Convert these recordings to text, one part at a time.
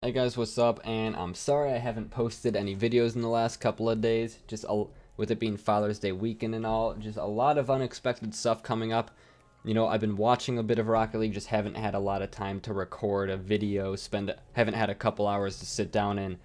Hey guys, what's up? And I'm sorry I haven't posted any videos in the last couple of days, with it being Father's Day weekend and all, just a lot of unexpected stuff coming up. You know, I've been watching a bit of Rocket League, just haven't had a lot of time to record a video, haven't had a couple hours to sit down and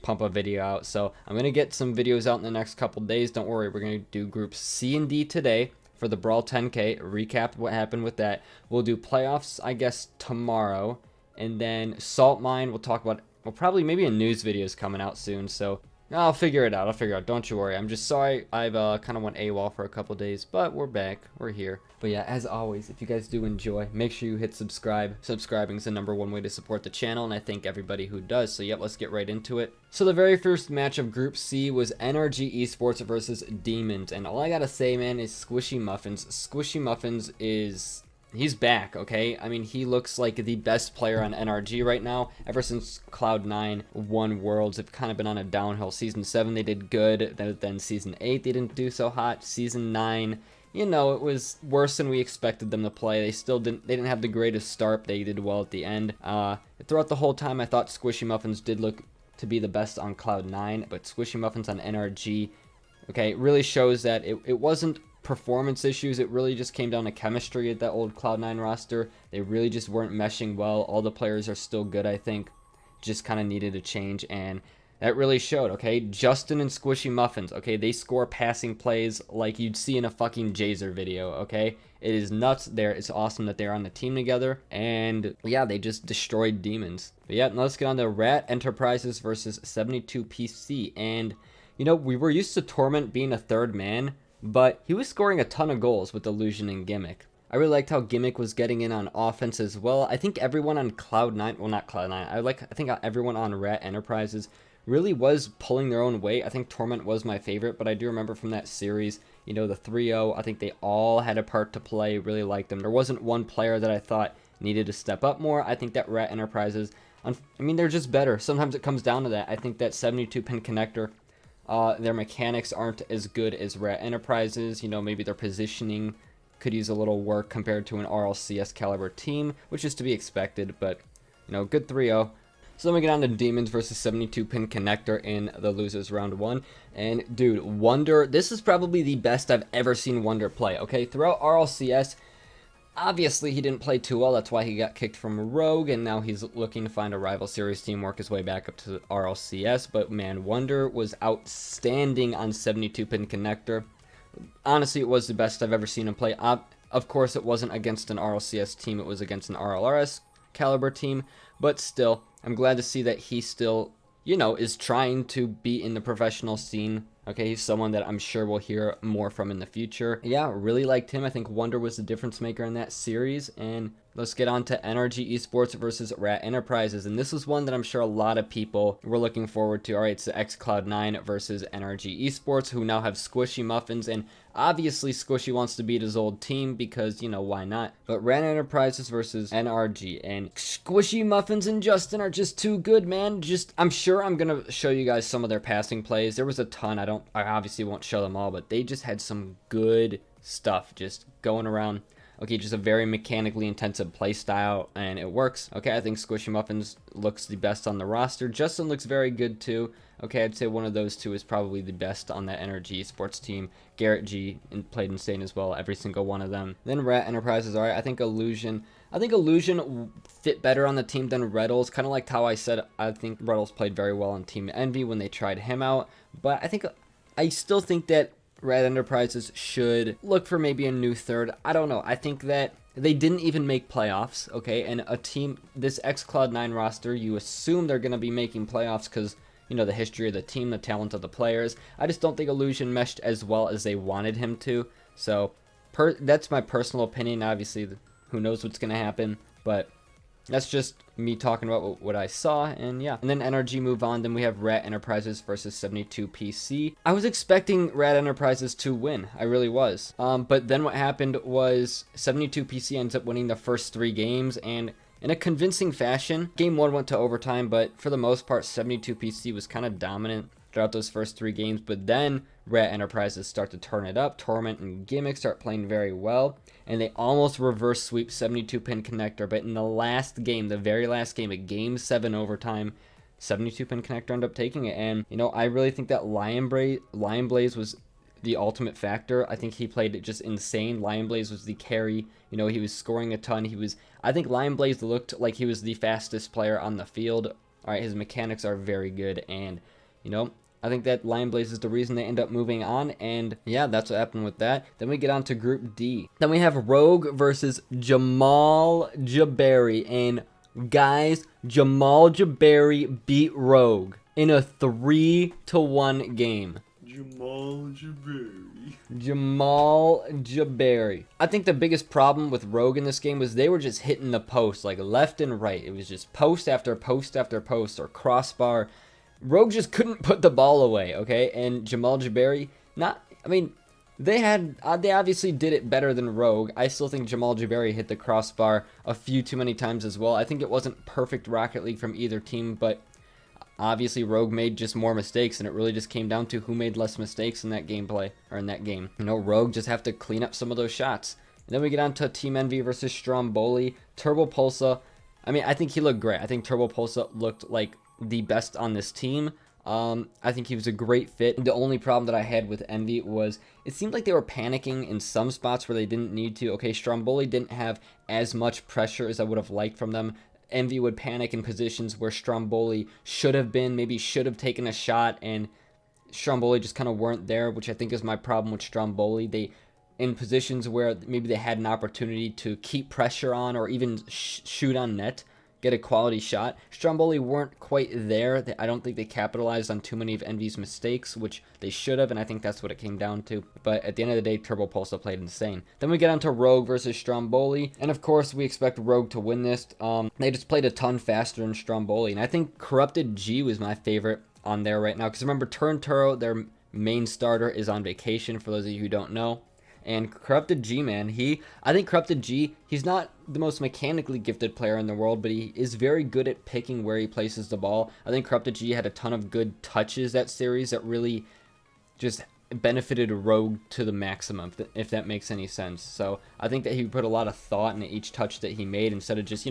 pump a video out. So I'm going to get some videos out in the next couple days. Don't worry, we're going to do groups C and D today for the Brawl 10K, recap what happened with that. We'll do playoffs, I guess, tomorrow. And then Salt Mine, we'll talk about, well, probably maybe a news video is coming out soon, so I'll figure it out. Don't you worry. I'm just sorry I've kind of went AWOL for a couple days, but we're back. We're here. But yeah, as always, if you guys do enjoy, make sure you hit subscribe. Subscribing is the #1 way to support the channel, and I thank everybody who does. So yep, let's get right into it. So the very first match of Group C was NRG Esports versus Demons, and all I gotta say, man, is Squishy Muffins. Squishy Muffins he's back, okay? I mean, he looks like the best player on NRG right now. Ever since Cloud9 won Worlds, they've kind of been on a downhill. Season 7, they did good. Then Season 8, they didn't do so hot. Season 9, you know, it was worse than we expected them to play. They didn't have the greatest start. They did well at the end. Throughout the whole time, I thought Squishy Muffins did look to be the best on Cloud9, but Squishy Muffins on NRG, okay, it really shows that it wasn't performance issues. It really just came down to chemistry at that old Cloud9 roster. They really just weren't meshing well. All the players are still good, I think. Just kind of needed a change, and that really showed, okay? Justin and Squishy Muffins, okay? They score passing plays like you'd see in a fucking Jazer video, okay? It is nuts there. It's awesome that they're on the team together, and yeah, they just destroyed Demons. But yeah, now let's get on to Rat Enterprises versus 72PC, and you know, we were used to Torment being a third man, but he was scoring a ton of goals with Illusion and Gimmick. I really liked how Gimmick was getting in on offense as well. I think everyone on Cloud9, well, not Cloud9, I think everyone on Rat Enterprises really was pulling their own weight. I think Torment was my favorite, but I do remember from that series, you know, the 3-0, I think they all had a part to play. Really liked them. There wasn't one player that I thought needed to step up more. I think that Rat Enterprises, I mean, they're just better. Sometimes it comes down to that. I think that 72-pin connector, their mechanics aren't as good as Rat Enterprises. You know, maybe their positioning could use a little work compared to an RLCS caliber team, which is to be expected, but, you know, good 3-0. So then we get on to Demons versus 72-pin connector in the losers round 1. And, dude, Wonder, this is probably the best I've ever seen Wonder play, okay? Throughout RLCS, obviously, he didn't play too well. That's why he got kicked from Rogue, and now he's looking to find a rival series team, work his way back up to RLCS. But, man, Wonder was outstanding on 72-pin connector. Honestly, it was the best I've ever seen him play. Of course, it wasn't against an RLCS team. It was against an RLRS caliber team. But still, I'm glad to see that he still, you know, is trying to be in the professional scene. Okay, he's someone that I'm sure we'll hear more from in the future. Yeah, really liked him. I think Wonder was the difference maker in that series. And let's get on to NRG Esports versus Rat Enterprises. And this was one that I'm sure a lot of people were looking forward to. All right, it's the xCloud9 versus NRG Esports, who now have Squishy Muffins. And obviously, Squishy wants to beat his old team because, you know, why not? But Rat Enterprises versus NRG. And Squishy Muffins and Justin are just too good, man. I'm sure I'm going to show you guys some of their passing plays. There was a ton. I obviously won't show them all, but they just had some good stuff just going around. Okay, just a very mechanically intensive play style, and it works. Okay, I think Squishy Muffins looks the best on the roster. Justin looks very good too. Okay, I'd say one of those two is probably the best on that NRG Sports team. Garrett G played insane as well, every single one of them. Then Rat Enterprises, alright, I think Illusion fit better on the team than Reddles. Kind of like how I said, I think Reddles played very well on Team Envy when they tried him out. But I still think that Rat Enterprises should look for maybe a new third. I don't know. I think that they didn't even make playoffs, okay? And a team, this xCloud9 roster, you assume they're going to be making playoffs because, you know, the history of the team, the talent of the players. I just don't think Illusion meshed as well as they wanted him to. So, that's my personal opinion. Obviously, who knows what's going to happen, but that's just me talking about what I saw, and yeah. And then NRG move on, then we have Rat Enterprises versus 72PC. I was expecting Rat Enterprises to win, I really was. But then what happened was 72PC ends up winning the first 3 games, and in a convincing fashion. Game 1 went to overtime, but for the most part, 72PC was kind of dominant. throughout those first 3 games, but then Rat Enterprises start to turn it up. Torment and Gimmick start playing very well, and they almost reverse sweep 72-pin connector, but in the last game, the very last game, a game 7 overtime, 72-pin connector ended up taking it. And I really think that Lion Blaze was the ultimate factor. I think he played it just insane. Lion Blaze was the carry. He was scoring a ton. I think Lion Blaze looked like he was the fastest player on the field. All right, his mechanics are very good, and I think that Lion Blaze is the reason they end up moving on, and yeah, that's what happened with that. Then we get on to Group D. Then we have Rogue versus Jamal Jabary, and guys, Jamal Jabary beat Rogue in a 3-1 game. Jamal Jabary. I think the biggest problem with Rogue in this game was they were just hitting the post like left and right. It was just post after post after post or crossbar. Rogue just couldn't put the ball away, okay? And Jamal Jabary, they obviously did it better than Rogue. I still think Jamal Jabary hit the crossbar a few too many times as well. I think it wasn't perfect Rocket League from either team, but obviously Rogue made just more mistakes, and it really just came down to who made less mistakes in that gameplay, or in that game. Rogue just have to clean up some of those shots. And then we get on to Team Envy versus Stromboli. Turbo Pulsa, I think he looked great. I think Turbo Pulsa looked like the best on this team. I think he was a great fit. The only problem that I had with Envy was it seemed like they were panicking in some spots where they didn't need to. Okay, Stromboli didn't have as much pressure as I would have liked from them. Envy would panic in positions where Stromboli should have been, maybe should have taken a shot, and Stromboli just kind of weren't there, which I think is my problem with Stromboli. They, in positions where maybe they had an opportunity to keep pressure on or even shoot on net, get a quality shot, Stromboli weren't quite there. I don't think they capitalized on too many of Envy's mistakes, which they should have, and I think that's what it came down to. But at the end of the day, Turbo Pulsa played insane. Then we get on to Rogue versus Stromboli, and of course we expect Rogue to win this. They just played a ton faster than Stromboli, and I think Corrupted G was my favorite on there right now, because remember, Turnturo, their main starter, is on vacation, for those of you who don't know. And Corrupted G, man, I think Corrupted G, he's not the most mechanically gifted player in the world, but he is very good at picking where he places the ball. I think Corrupted G had a ton of good touches that series that really just benefited Rogue to the maximum, if that makes any sense. So I think that he put a lot of thought into each touch that he made instead of just,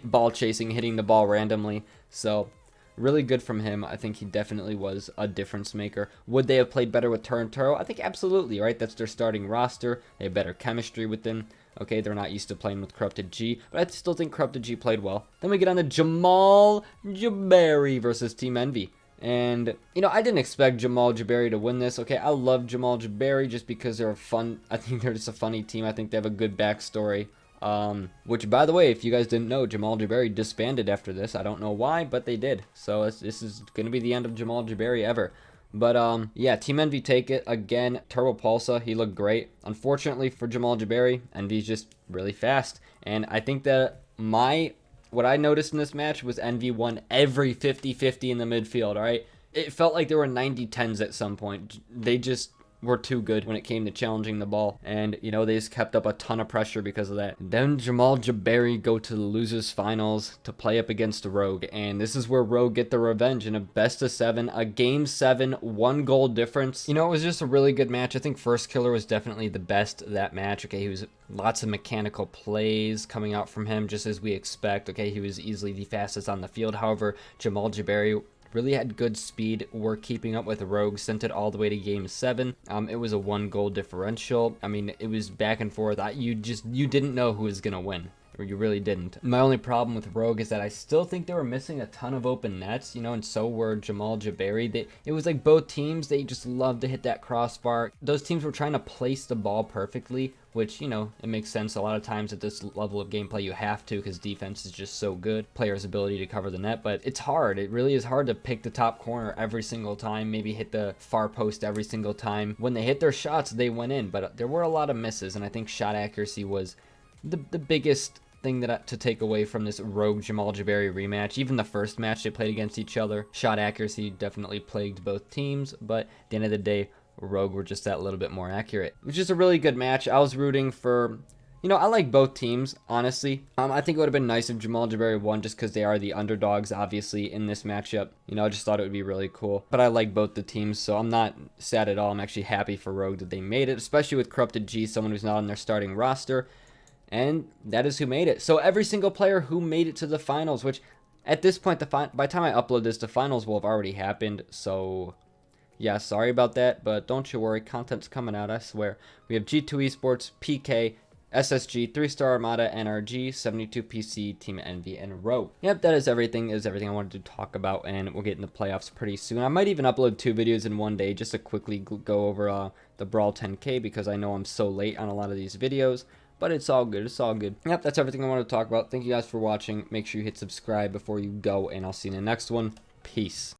ball chasing, hitting the ball randomly. So really good from him. I think he definitely was a difference maker. Would they have played better with Turnturo? I think absolutely, right? That's their starting roster. They have better chemistry with them. Okay, they're not used to playing with Corrupted G, but I still think Corrupted G played well. Then we get on to Jamal Jabary versus Team Envy. And, I didn't expect Jamal Jabary to win this. Okay, I love Jamal Jabary just because they're I think they're just a funny team. I think they have a good backstory. Which, by the way, if you guys didn't know, Jamal Jabary disbanded after this. I don't know why, but they did. So this is going to be the end of Jamal Jabary ever. But, yeah, Team Envy take it. Again, Turbo Pulsa, he looked great. Unfortunately for Jamal Jabary, Envy's just really fast. And I think that what I noticed in this match was Envy won every 50-50 in the midfield, all right? It felt like there were 90-10s at some point. They just were too good when it came to challenging the ball, and they just kept up a ton of pressure because of that. Then Jamal Jabary go to the losers finals to play up against Rogue, and this is where Rogue get the revenge in a best of 7, a game 7, 1 goal difference. It was just a really good match. I think First Killer was definitely the best of that match. Okay, he was lots of mechanical plays coming out from him, just as we expect. Okay, he was easily the fastest on the field. However, Jamal Jabary really had good speed, were keeping up with Rogue, sent it all the way to game 7. It was a 1 goal differential. It was back and forth. You didn't know who was going to win. Or you really didn't. My only problem with Rogue is that I still think they were missing a ton of open nets, and so were Jamal Jabary. It was like both teams, they just loved to hit that crossbar. Those teams were trying to place the ball perfectly, which, it makes sense. A lot of times at this level of gameplay you have to, because defense is just so good. Players' ability to cover the net, but it's hard. It really is hard to pick the top corner every single time, maybe hit the far post every single time. When they hit their shots, they went in, but there were a lot of misses, and I think shot accuracy was the biggest thing to take away from this Rogue Jamal Jabary rematch. Even the first match they played against each other, shot accuracy definitely plagued both teams, but at the end of the day, Rogue were just that little bit more accurate. It was just a really good match. I was rooting for You know, I like both teams, honestly. I think it would have been nice if Jamal Jabary won just because they are the underdogs, obviously, in this matchup. You know, I just thought it would be really cool. But I like both the teams, so I'm not sad at all. I'm actually happy for Rogue that they made it, especially with Corrupted G, someone who's not on their starting roster. And that is who made it. So every single player who made it to the finals, which at this point, by the time I upload this, the finals will have already happened. So yeah, sorry about that, but don't you worry, content's coming out, I swear. We have G2 Esports, PK, SSG, 3-Star Armada, NRG, 72PC, Team Envy, and Rogue. Yep, that is everything I wanted to talk about, and we'll get in the playoffs pretty soon. I might even upload 2 videos in one day just to quickly go over the Brawl 10K, because I know I'm so late on a lot of these videos. But it's all good. It's all good. Yep, that's everything I wanted to talk about. Thank you guys for watching. Make sure you hit subscribe before you go, and I'll see you in the next one. Peace.